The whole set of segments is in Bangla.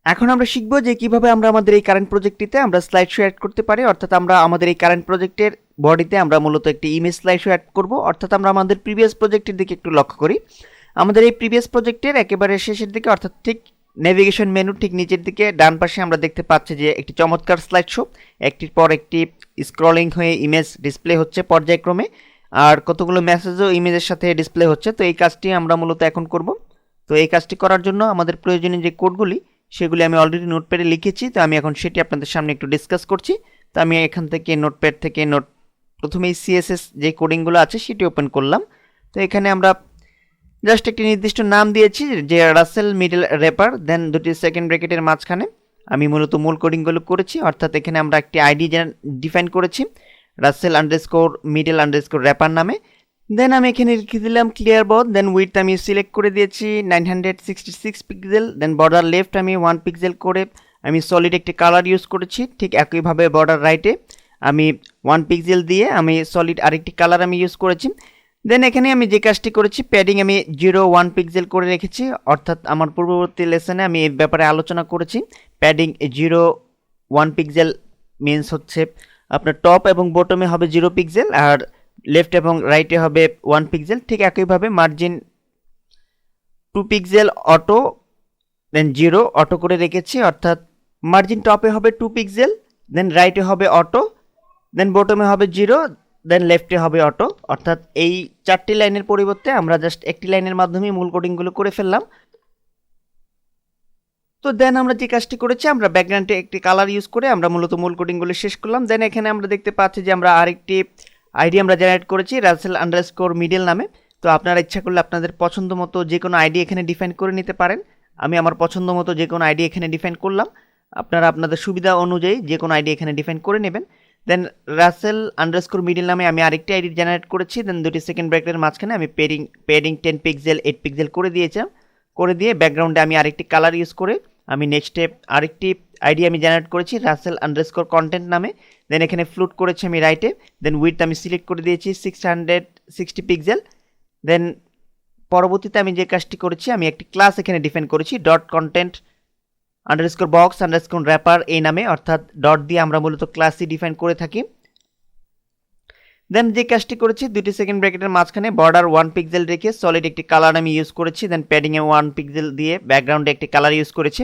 এখন আমরা শিখব যে কিভাবে আমরা আমাদের এই কারেন্ট প্রজেক্টটিতে আমরা স্লাইড শো অ্যাড করতে পারি। অর্থাৎ আমরা আমাদের এই কারেন্ট প্রজেক্টের বডিতে আমরা মূলত একটি ইমেজ স্লাইড শো অ্যাড করব। অর্থাৎ আমরা আমাদের প্রিভিয়াস প্রজেক্টের দিকে একটু লক্ষ্য করি। আমাদের এই প্রিভিয়াস প্রজেক্টের একেবারে শেষের দিকে অর্থাৎ ঠিক নেভিগেশন মেনু ঠিক নিচের দিকে ডান পাশে আমরা দেখতে পাচ্ছি যে একটি চমৎকার স্লাইড শো, একটির পর একটি স্ক্রলিং হয়ে ইমেজ ডিসপ্লে হচ্ছে পর্যায়ক্রমে, আর কতগুলো মেসেজও ইমেজের সাথে ডিসপ্লে হচ্ছে। তো এই কাজটি আমরা মূলত এখন করব। তো এই কাজটি করার জন্য আমাদের প্রয়োজনীয় যে কোডগুলি সেগুলি আমি অলরেডি নোটপ্যাডে লিখেছি। তো আমি এখন সেটি আপনাদের সামনে একটু ডিসকাস করছি। তো আমি এখান থেকে নোটপ্যাড থেকে প্রথমেই সিএসএস যে কোডিংগুলো আছে সেটি ওপেন করলাম। তো এখানে আমরা জাস্ট একটি নির্দিষ্ট নাম দিয়েছি যে রাসেল মিডল র্যাপার, দেন দুটি সেকেন্ড ব্র্যাকেটের মাঝখানে আমি মূলত মূল কোডিংগুলো করেছি। অর্থাৎ এখানে আমরা একটি আইডি ডিফাইন করেছি Russell underscore middle underscore wrapper নামে। দেন আমি এখানে লিখে দিলাম ক্লিয়ার বথ, দেন উইডথ আমি সিলেক্ট করে দিয়েছি 966 পিক্সেল, দেন বর্ডার লেফট আমি 1 পিক্সেল করে আমি সলিড একটি কালার ইউজ করেছি। ঠিক একইভাবে বর্ডার রাইটে আমি 1 পিক্সেল দিয়ে আমি সলিড আরেকটি কালার আমি ইউজ করেছি। দেন এখানে আমি যে কাজটি করেছি প্যাডিং আমি 0.1 পিক্সেল করে রেখেছি। অর্থাৎ আমার পূর্ববর্তী লেসনে আমি এই ব্যাপারে আলোচনা করেছি। প্যাডিং 0.1 পিক্সেল মিনস হচ্ছে আপনার টপ এবং বটমে হবে 0 পিক্সেল, আর লেফট এবং রাইটে হবে 1 পিক্সেল। ঠিক একইভাবে মার্জিন 2 পিক্সেল অটো, দেন 0 অটো করে রেখেছি। অর্থাৎ মার্জিন টপে হবে 2 পিক্সেল, দেন রাইটে হবে অটো, দেন বটমে হবে 0, দেন লেফটে হবে অটো। অর্থাৎ এই 4টি লাইনের পরিবর্তে আমরা জাস্ট একটি লাইনের মাধ্যমে মূল কোডিংগুলো করে ফেললাম। তো দেন আমরা যে কাজটি করেছি আমরা ব্যাকগ্রাউন্ডে একটি কালার ইউজ করে আমরা মূলত মূল কোডিংগুলো শেষ করলাম। দেন এখানে আমরা দেখতে পাচ্ছি যে আমরা আরেকটি আইডি আমরা জেনারেট করেছি রাসেল আন্ডারস্কোর মিডল নামে। তো আপনারা ইচ্ছা করলে আপনাদের পছন্দ মতো যে কোনো আইডি এখানে ডিফাইন করে নিতে পারেন। আমি আমার পছন্দ মতো যে কোনো আইডি এখানে ডিফাইন করলাম। আপনারা আপনাদের সুবিধা অনুযায়ী যে কোনো আইডি এখানে ডিফাইন করে নেবেন। দেন রাসেল আন্ডারস্কোর মিডল নামে আমি আরেকটি আইডি জেনারেট করেছি। দেন দুটি সেকেন্ড ব্র্যাকেটের মাঝখানে আমি প্যাডিং 10 পিক্সেল 8 পিক্সেল করে দিয়েছিলাম। করে দিয়ে ব্যাকগ্রাউন্ডে আমি আরেকটি কালার ইউজ করে আমি নেক্সটে আরেকটি আইডি আমি জেনারেট করেছি রাসেল আন্ডারস্কোর কন্টেন্ট নামে। দেন এখানে ফ্লুট করেছি আমি রাইটে, দেন উইডথ আমি সিলেক্ট করে দিয়েছি 660 পিক্সেল। দেন পরবর্তীতে আমি যে কাজটি করেছি আমি একটি ক্লাস এখানে ডিফাইন করেছি dot content underscore box underscore wrapper এই নামে। অর্থাৎ ডট দিয়ে আমরা মূলত ক্লাসই ডিফাইন করে থাকি। দেন যে কাজটি করেছি দুটি সেকেন্ড ব্র্যাকেটের মাঝখানে বর্ডার 1 পিক্সেল রেখে সলিড একটি কালার আমি ইউজ করেছি। দেন প্যাডিংয়ে 1 পিক্সেল দিয়ে ব্যাকগ্রাউন্ডে একটি কালার ইউজ করেছি।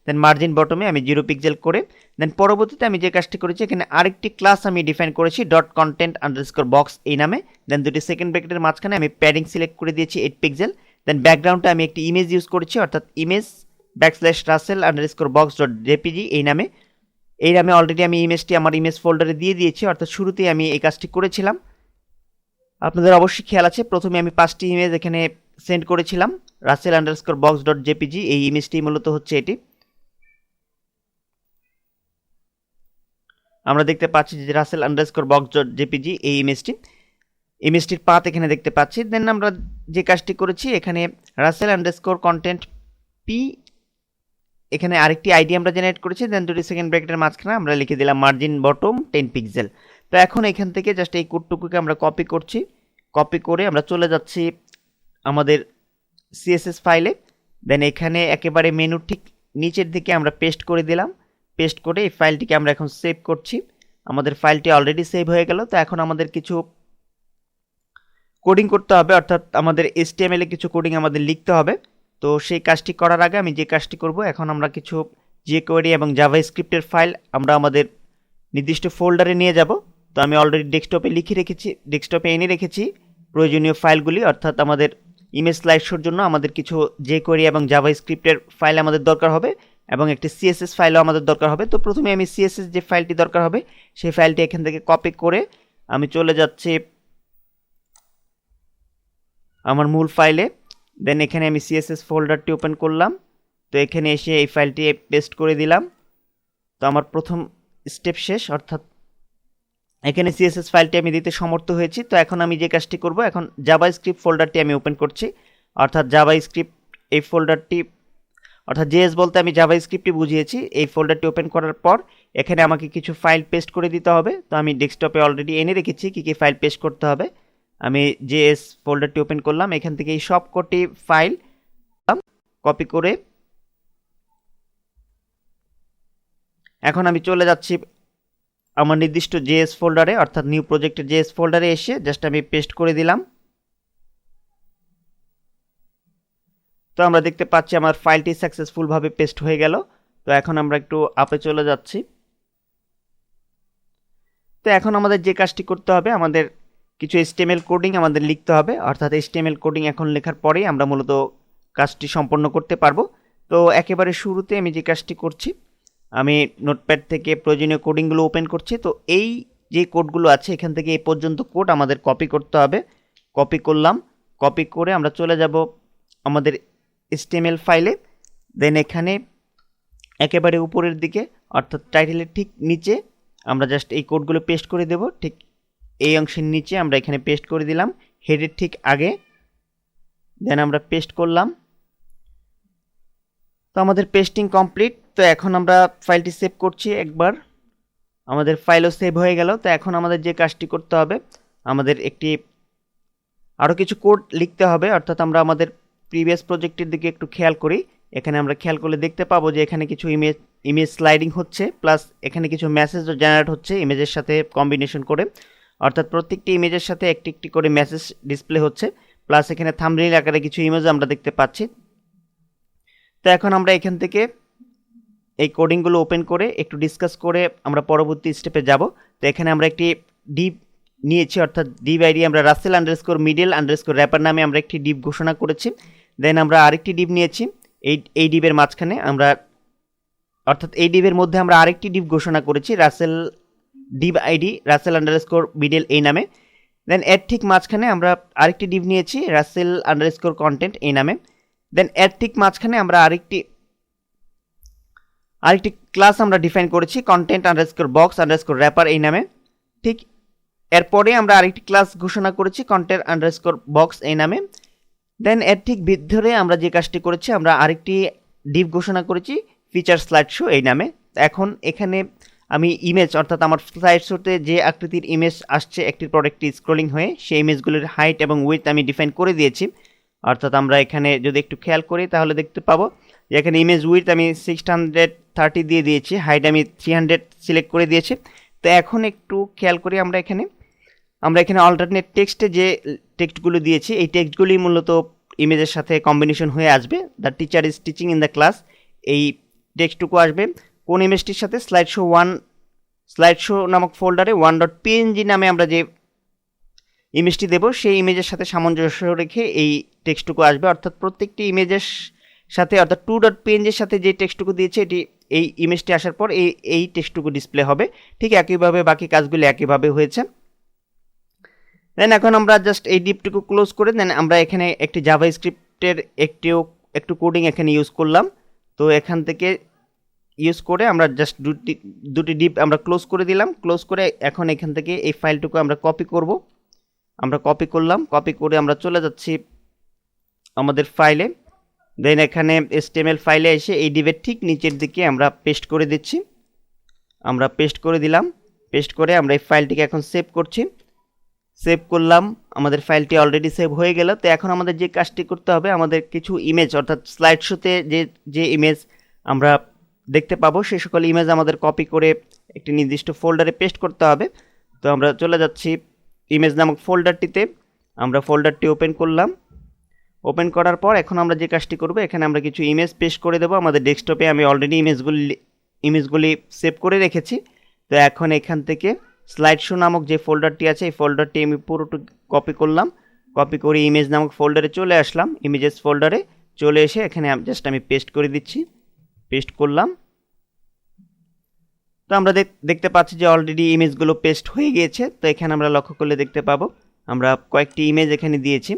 দেন মার্জিন বটমে আমি 0 পিক্সেল করে দেন পরবর্তীতে আমি যে কাজটি করেছি এখানে আরেকটি ক্লাস আমি ডিফাইন করেছি ডট কন্টেন্ট আন্ডারস্কোর বক্স এই নামে। দেন দুটি সেকেন্ড ব্র্যাকেটের মাঝখানে আমি প্যাডিং সিলেক্ট করে দিয়েছি 8 পিক্সেল। দেন ব্যাকগ্রাউন্ডে আমি একটি ইমেজ ইউজ করেছি অর্থাৎ image backslash Russell underscore box dot JPG এই নামে। এই নামে অলরেডি আমি ইমেজটি আমার ইমেজ ফোল্ডারে দিয়ে দিয়েছি। অর্থাৎ শুরুতেই আমি এই কাজটি করেছিলাম। আপনাদের অবশ্যই খেয়াল আছে প্রথমে আমি 5টি ইমেজ এখানে সেন্ড করেছিলাম Russell underscore box dot JPG. এই ইমেজটি মূলত হচ্ছে এটি। আমরা দেখতে পাচ্ছি যে Russell underscore box dot JPG এই ইমেজটির পাথ এখানে দেখতে পাচ্ছি। দেন আমরা যে কাজটি করেছি এখানে রাসেল আন্ডারস্কোর কন্টেন্ট পি এখানে আরেকটি আইডি আমরা জেনারেট করেছি। দেন দুটি সেকেন্ড ব্র্যাকেটের মাঝখানে আমরা লিখে দিলাম মার্জিন বটম 10 পিক্সেল। তো এখন এখান থেকে জাস্ট এই কোডটুকুকে আমরা কপি করছি। কপি করে আমরা চলে যাচ্ছি আমাদের সিএসএস ফাইলে। দেন এখানে একেবারে মেনু ঠিক নিচের দিকে আমরা পেস্ট করে দিলাম। পেস্ট করে এই ফাইলটিকে আমরা এখন সেভ করছি। আমাদের ফাইলটি অলরেডি সেভ হয়ে গেল। তো এখন আমাদের কিছু কোডিং করতে হবে, অর্থাৎ আমাদের HTML এ কিছু কোডিং আমাদের লিখতে হবে। তো সেই কাজটি করার আগে আমি যে কাজটি করব এখন আমরা কিছু jQuery এবং জাভাস্ক্রিপ্টের ফাইল আমরা আমাদের নির্দিষ্ট ফোল্ডারে নিয়ে যাব। তো আমি অলরেডি ডেস্কটপে এনে রেখেছি প্রয়োজনীয় ফাইলগুলি। অর্থাৎ আমাদের ইমেজ স্লাইড শোর জন্য আমাদের কিছু jQuery এবং জাভাস্ক্রিপ্টের ফাইল আমাদের দরকার হবে এবং একটি CSS ফাইলও আমাদের দরকার হবে। তো প্রথমে আমি CSS যে ফাইলটি দরকার হবে সেই ফাইলটি এখান থেকে কপি করে আমি চলে যাচ্ছি আমার মূল ফাইলে। দেন এখানে আমি CSS ফোল্ডারটি ওপেন করলাম। তো এখানে এসে এই ফাইলটি পেস্ট করে দিলাম। তো আমার প্রথম স্টেপ শেষ, অর্থাৎ এখানে CSS ফাইলটি আমি দিতে সমর্থ হয়েছি। তো এখন আমি যে কাজটি করব এখন জাভাস্ক্রিপ্ট ফোল্ডারটি আমি ওপেন করছি। অর্থাৎ জাভাস্ক্রিপ্ট এই ফোল্ডারটি অর্থাৎ JS বলতে আমি জাভাস্ক্রিপ্টই বুঝিয়েছি। এই ফোল্ডারটি ওপেন করার পর এখানে আমাকে কিছু ফাইল পেস্ট করে দিতে হবে। তো আমি ডেস্কটপে অলরেডি এনে রেখেছি কী কী ফাইল পেস্ট করতে হবে। আমি JS ফোল্ডারটি ওপেন করলাম। এখান থেকে এই সবকটি ফাইল কপি করে এখন আমি চলে যাচ্ছি আমার নির্দিষ্ট জেএস ফোল্ডারে, অর্থাৎ নিউ প্রজেক্টের জেএস ফোল্ডারে এসে জাস্ট আমি পেস্ট করে দিলাম। তো আমরা দেখতে পাচ্ছি আমার ফাইলটি সাকসেসফুলভাবে পেস্ট হয়ে গেল। তো এখন আমরা একটু আপে চলে যাচ্ছি। তো এখন আমাদের যে কাজটি করতে হবে, আমাদের কিছু HTML কোডিং আমাদের লিখতে হবে, অর্থাৎ HTML কোডিং এখন লেখার পরেই আমরা মূলত কাজটি সম্পন্ন করতে পারবো। তো একেবারে শুরুতে আমি যে কাজটি করছি, আমি নোটপ্যাড থেকে প্রয়োজনীয় কোডিংগুলো ওপেন করছি। তো এই যে কোডগুলো আছে এখান থেকে এই পর্যন্ত কোড আমাদের কপি করতে হবে। কপি করলাম, কপি করে আমরা চলে যাব আমাদের HTML ফাইলে। দেন এখানে একেবারে উপরের দিকে অর্থাৎ টাইটেলের ঠিক নিচে আমরা জাস্ট এই কোডগুলো পেস্ট করে দেব। ঠিক এই অংশের নিচে আমরা এখানে পেস্ট করে দিলাম, হেডের ঠিক আগে। দেন আমরা পেস্ট করলাম। তো আমাদের পেস্টিং কমপ্লিট। তো এখন আমরা ফাইলটি সেভ করছি একবার, আমাদের ফাইলও সেভ হয়ে গেল। তো এখন আমাদের যে কাজটি করতে হবে, আমাদের একটি আরও কিছু কোড লিখতে হবে, অর্থাৎ আমরা আমাদের প্রিভিয়াস প্রজেক্টের দিকে একটু খেয়াল করি। এখানে আমরা খেয়াল করলে দেখতে পাবো যে এখানে কিছু ইমেজ স্লাইডিং হচ্ছে, প্লাস এখানে কিছু মেসেজও জেনারেট হচ্ছে ইমেজের সাথে কম্বিনেশন করে, অর্থাৎ প্রত্যেকটি ইমেজের সাথে একটি একটি করে মেসেজ ডিসপ্লে হচ্ছে, প্লাস এখানে থাম্বনেইল আকারে কিছু ইমেজ আমরা দেখতে পাচ্ছি। তো এখন আমরা এখান থেকে এই কোডিংগুলো ওপেন করে একটু ডিসকাস করে আমরা পরবর্তী স্টেপে যাব। তো এখানে আমরা একটি ডিভ নিয়েছি, অর্থাৎ ডিভ আইডি আমরা রাসেল_মিডল_র্যাপার নামে আমরা একটি ডিভ ঘোষণা করেছি। দেন আমরা আরেকটি ডিভ নিয়েছি, এই ডিভের মাঝখানে আমরা, অর্থাৎ এই ডিভের মধ্যে আমরা আরেকটি ডিভ ঘোষণা করেছি ডিভ আইডি রাসেল_মিডল এই নামে। দেন এর ঠিক মাঝখানে আমরা আরেকটি ডিভ নিয়েছি রাসেল_কন্টেন্ট এই নামে। দেন এর ঠিক মাঝখানে আমরা আরেকটি ক্লাস আমরা ডিফাইন করেছি content_box_wrapper এই নামে। ঠিক এরপরে আমরা আরেকটি ক্লাস ঘোষণা করেছি content_box এই নামে। দেন এর ঠিক ভিতরে আমরা যে কাজটি করেছি, আমরা আরেকটি ডিভ ঘোষণা করেছি ফিচার স্লাইড শো এই নামে। এখন এখানে আমি ইমেজ, অর্থাৎ আমার স্লাইড শোতে যে আকৃতির ইমেজ আসছে একটি প্রোডাক্টটি স্ক্রলিং হয়ে, সেই ইমেজগুলির হাইট এবং উইডথ আমি ডিফাইন করে দিয়েছি। অর্থাৎ আমরা এখানে যদি একটু খেয়াল করি তাহলে দেখতে পাবো যে এখানে ইমেজ উইডথ আমি 630 দিয়ে দিয়েছি, হাইট আমি 300 সিলেক্ট করে দিয়েছি। তো এখন একটু খেয়াল করি, আমরা এখানে অল্টারনেট টেক্সটে যে টেক্সটগুলো দিয়েছি, এই টেক্সটগুলি মূলত ইমেজের সাথে কম্বিনেশন হয়ে আসবে। The teacher is teaching in the class, এই টেক্সটটুকু আসবে কোন ইমেজটির সাথে, স্লাইড শো নামক ফোল্ডারে 1.png নামে আমরা যে ইমেজটি দেব সেই ইমেজের সাথে সামঞ্জস্য রেখে এই টেক্সটটুকু আসবে। অর্থাৎ প্রত্যেকটি ইমেজের সাথে, অর্থাৎ 2.png এর সাথে যে টেক্সটটুকু দিয়েছে এটি এই ইমেজটি আসার পর এই টেক্সটটুকু ডিসপ্লে হবে। ঠিক একইভাবে বাকি কাজগুলি একইভাবে হয়েছে। দেন এখন আমরা জাস্ট এই ডিপটুকু ক্লোজ করে দেন আমরা এখানে একটি জাভাস্ক্রিপ্টের একটু কোডিং এখানে ইউজ করলাম। তো এখান থেকে ইউজ করে আমরা জাস্ট দুটি ডিপ আমরা ক্লোজ করে দিলাম। ক্লোজ করে এখন এখান থেকে এই ফাইলটুকু আমরা কপি করব। আমরা কপি করলাম, কপি করে আমরা চলে যাচ্ছি আমাদের ফাইলে। দেন এখানে HTML ফাইলে এসে এই ডিভের ঠিক নিচের দিকে আমরা পেস্ট করে দিচ্ছি। আমরা পেস্ট করে দিলাম, পেস্ট করে আমরা এই ফাইলটিকে এখন সেভ করছি। সেভ করলাম, আমাদের ফাইলটি অলরেডি সেভ হয়ে গেল। তো এখন আমাদের যে কাজটি করতে হবে, আমাদের কিছু ইমেজ, অর্থাৎ স্লাইড শোতে যে ইমেজ আমরা দেখতে পাবো সেই সকল ইমেজ আমাদের কপি করে একটি নির্দিষ্ট ফোল্ডারে পেস্ট করতে হবে। তো আমরা চলে যাচ্ছি ইমেজ নামক ফোল্ডারটিতে, আমরা ফোল্ডারটি ওপেন করলাম। ওপেন করার পর এখন আমরা যে কাজটি করব, এখানে আমরা কিছু ইমেজ পেস্ট করে দেবো। আমাদের ডেস্কটপে আমি অলরেডি ইমেজগুলি সেভ করে রেখেছি। তো এখন এখান থেকে স্লাইড শো নামক যে ফোল্ডারটি আছে এই ফোল্ডারটি আমি পুরোটুকু কপি করলাম। কপি করে ইমেজ নামক ফোল্ডারে চলে আসলাম, ইমেজেস ফোল্ডারে চলে এসে এখানে জাস্ট আমি পেস্ট করে দিচ্ছি। পেস্ট করলাম। তো আমরা দেখতে পাচ্ছি যে অলরেডি ইমেজগুলো পেস্ট হয়ে গিয়েছে। তো এখানে আমরা লক্ষ্য করলে দেখতে পাবো আমরা কয়েকটি ইমেজ এখানে দিয়েছি।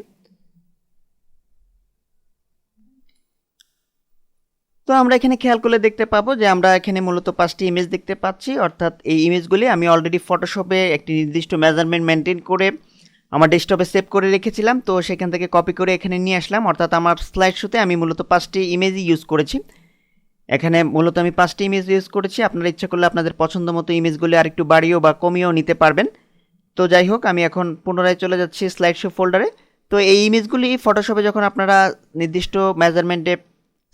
তো আমরা এখানে খেয়াল করলে দেখতে পাবো যে আমরা এখানে মূলত 5টি ইমেজ দেখতে পাচ্ছি, অর্থাৎ এই ইমেজগুলি আমি অলরেডি ফটোশপে একটি নির্দিষ্ট মেজারমেন্ট মেনটেন করে আমার ডেস্কটপে সেভ করে রেখেছিলাম। তো সেখান থেকে কপি করে এখানে নিয়ে আসলাম, অর্থাৎ আমার স্লাইড শোতে আমি মূলত 5টি ইমেজই ইউজ করেছি। এখানে মূলত আমি 5টি ইমেজ ইউজ করেছি। আপনারা ইচ্ছা করলে আপনাদের পছন্দ মতো ইমেজগুলি আরেকটু বাড়িয়েও বা কমিয়েও নিতে পারবেন। তো যাই হোক, আমি এখন পুনরায় চলে যাচ্ছি স্লাইড শো ফোল্ডারে। তো এই ইমেজগুলি ফটোশপে যখন আপনারা নির্দিষ্ট মেজারমেন্টে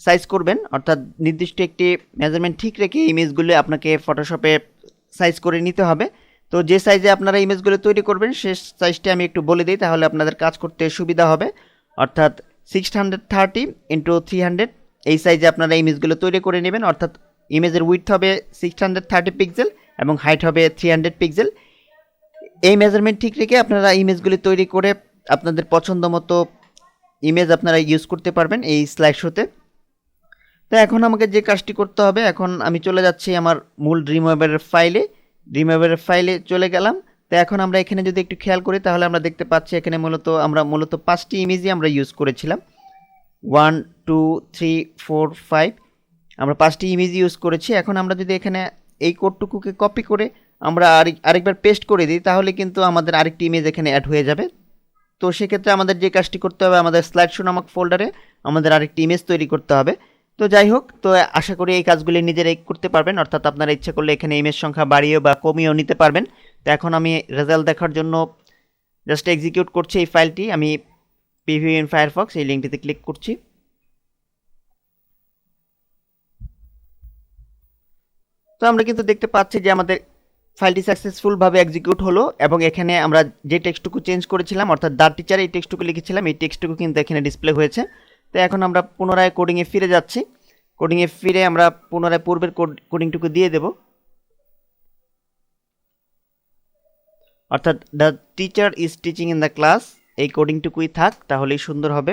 সাইজ করবেন, অর্থাৎ নির্দিষ্ট একটি মেজারমেন্ট ঠিক রেখে ইমেজগুলো আপনাকে ফটোশপে সাইজ করে নিতে হবে। তো যে সাইজে আপনারা ইমেজগুলো তৈরি করবেন সে সাইজটি আমি একটু বলে দিই, তাহলে আপনাদের কাজ করতে সুবিধা হবে। অর্থাৎ 630 ইন্টু 300 এই সাইজে আপনারা ইমেজগুলো তৈরি করে নেবেন। অর্থাৎ ইমেজের উইডথ হবে 630 পিক্সেল এবং হাইট হবে 300 পিক্সেল। এই মেজারমেন্ট ঠিক রেখে আপনারা ইমেজগুলি তৈরি করে আপনাদের পছন্দ মতো ইমেজ আপনারা ইউজ করতে পারবেন এই স্লাইড শোতে। তো এখন আমাকে যে কাজটি করতে হবে, এখন আমি চলে যাচ্ছি আমার মূল ড্রিমওয়েভারের ফাইলে চলে গেলাম। তো এখন আমরা এখানে যদি একটু খেয়াল করি তাহলে আমরা দেখতে পাচ্ছি এখানে আমরা মূলত 5টি ইমেজই আমরা ইউজ করেছিলাম। 1 2 3 4 5 আমরা 5টি ইমেজ ইউজ করেছি। এখন আমরা যদি এখানে এই কোডটুকুকে কপি করে আমরা আরেকবার পেস্ট করে দিই তাহলে কিন্তু আমাদের আরেকটি ইমেজ এখানে অ্যাড হয়ে যাবে। তো সেক্ষেত্রে আমাদের যে কাজটি করতে হবে, আমাদের স্লাইড শো নামক ফোল্ডারে আমাদের আরেকটি ইমেজ তৈরি করতে হবে। তো যাই হোক, তো আশা করি এই কাজগুলি নিজেরাই করতে পারবেন, অর্থাৎ আপনারা ইচ্ছা করলে এখানে ইমেজ সংখ্যা বাড়িয়েও বা কমিয়েও নিতে পারবেন। তো এখন আমি রেজাল্ট দেখার জন্য জাস্ট এক্সিকিউট করছি এই ফাইলটি। আমি প্রিভিউ ইন ফায়ারফক্স এই লিঙ্কটিতে ক্লিক করছি। তো আমরা কিন্তু দেখতে পাচ্ছি যে আমাদের ফাইলটি সাকসেসফুলভাবে এক্সিকিউট হলো এবং এখানে আমরা যে টেক্সটটুকু চেঞ্জ করেছিলাম, অর্থাৎ দ্য টিচার এই টেক্সটটুকু লিখেছিলাম, এই টেক্সটটুকু কিন্তু এখানে ডিসপ্লে হয়েছে। তো এখন আমরা পুনরায় কোডিংয়ে ফিরে যাচ্ছি। কোডিংয়ে ফিরে আমরা পুনরায় পূর্বের কোডিংটুকু দিয়ে দেব, অর্থাৎ the teacher is teaching in the class এই কোডিংটুকুই থাক, তাহলেই সুন্দর হবে।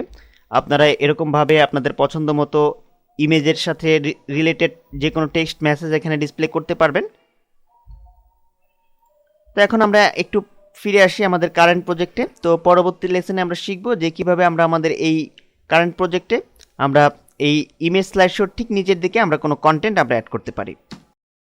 আপনারা এরকমভাবে আপনাদের পছন্দ মতো ইমেজের সাথে রিলেটেড যে কোনো টেক্সট মেসেজ এখানে ডিসপ্লে করতে পারবেন। তো এখন আমরা একটু ফিরে আসি আমাদের কারেন্ট প্রজেক্টে। তো পরবর্তী লেসনে আমরা শিখব যে কিভাবে আমরা আমাদের এই কারেন্ট প্রজেক্টে আমরা এই ইমেজ স্লাইড শোর ঠিক নিচের দিকে আমরা কোনো কন্টেন্ট আমরা অ্যাড করতে পারি।